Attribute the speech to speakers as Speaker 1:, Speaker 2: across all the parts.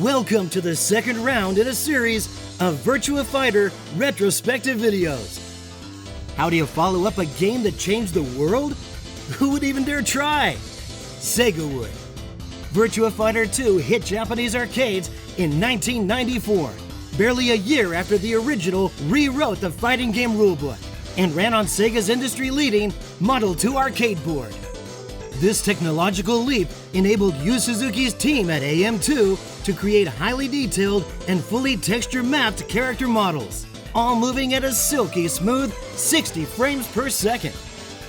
Speaker 1: Welcome to the second round in a series of Virtua Fighter Retrospective videos. How do you follow up a game that changed the world? Who would even dare try? Sega would. Virtua Fighter 2 hit Japanese arcades in 1994, barely a year after the original rewrote the fighting game rulebook, and ran on Sega's industry-leading Model 2 arcade board. This technological leap enabled Yu Suzuki's team at AM2 to create highly detailed and fully texture-mapped character models, all moving at a silky smooth 60 frames per second.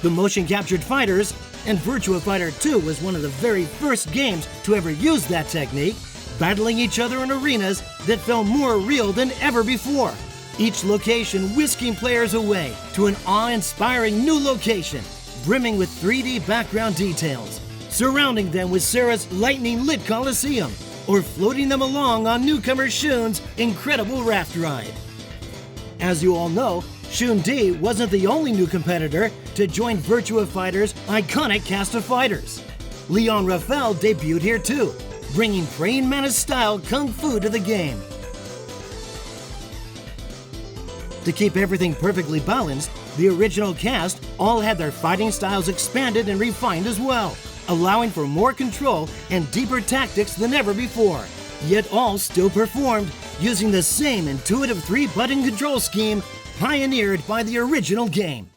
Speaker 1: The motion-captured fighters, and Virtua Fighter 2 was one of the very first games to ever use that technique, battling each other in arenas that felt more real than ever before. Each location whisking players away to an awe-inspiring new location, brimming with 3D background details, surrounding them with Sarah's lightning-lit Coliseum, or floating them along on newcomer Shun's incredible raft ride. As you all know, Shun D wasn't the only new competitor to join Virtua Fighter's iconic cast of fighters. Leon Raphael debuted here too, bringing praying mantis-style kung fu to the game. To keep everything perfectly balanced, the original cast all had their fighting styles expanded and refined as well, allowing for more control and deeper tactics than ever before, yet all still performed using the same intuitive 3-button control scheme pioneered by the original game.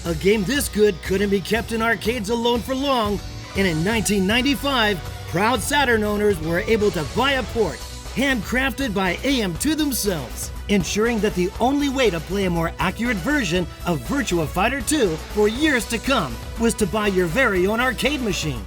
Speaker 1: A game this good couldn't be kept in arcades alone for long, and in 1995, proud Saturn owners were able to buy a port handcrafted by AM2 themselves, ensuring that the only way to play a more accurate version of Virtua Fighter 2 for years to come was to buy your very own arcade machine.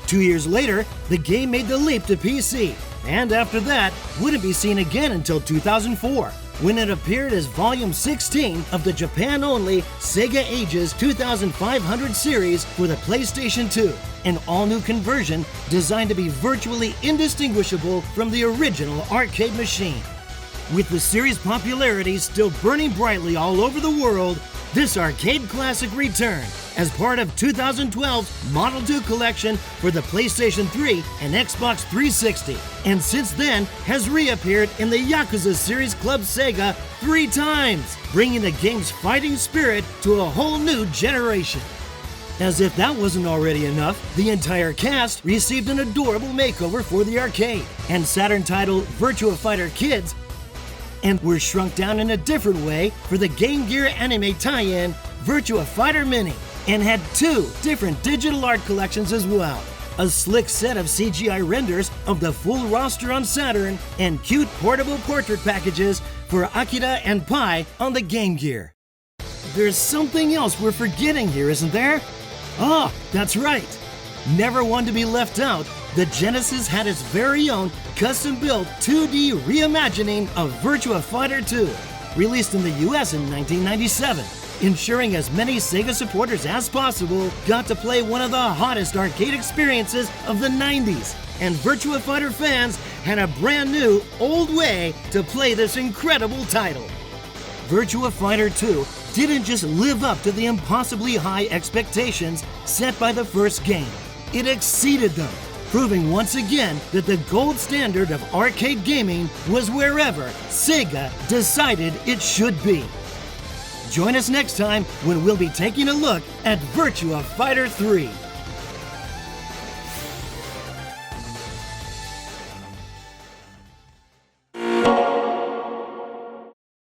Speaker 1: 2 years later, the game made the leap to PC, and after that, wouldn't be seen again until 2004, when it appeared as Volume 16 of the Japan-only Sega Ages 2500 series for the PlayStation 2, an all-new conversion designed to be virtually indistinguishable from the original arcade machine. With the series' popularity still burning brightly all over the world, this arcade classic returned as part of 2012's Model 2 collection for the PlayStation 3 and Xbox 360, and since then has reappeared in the Yakuza Series Club Sega 3 times, bringing the game's fighting spirit to a whole new generation. As if that wasn't already enough, the entire cast received an adorable makeover for the arcade, and Saturn titled Virtua Fighter Kids, and were shrunk down in a different way for the Game Gear anime tie-in Virtua Fighter Mini, and had 2 different digital art collections as well. A slick set of CGI renders of the full roster on Saturn, and cute portable portrait packages for Akira and Pi on the Game Gear. There's something else we're forgetting here, isn't there? Oh, that's right! Never one to be left out, the Genesis had its very own custom-built 2D reimagining of Virtua Fighter 2, released in the US in 1997, ensuring as many Sega supporters as possible got to play one of the hottest arcade experiences of the 90s, and Virtua Fighter fans had a brand new, old way to play this incredible title. Virtua Fighter 2 didn't just live up to the impossibly high expectations set by the first game. It exceeded them, proving once again that the gold standard of arcade gaming was wherever Sega decided it should be. Join us next time when we'll be taking a look at Virtua Fighter 3.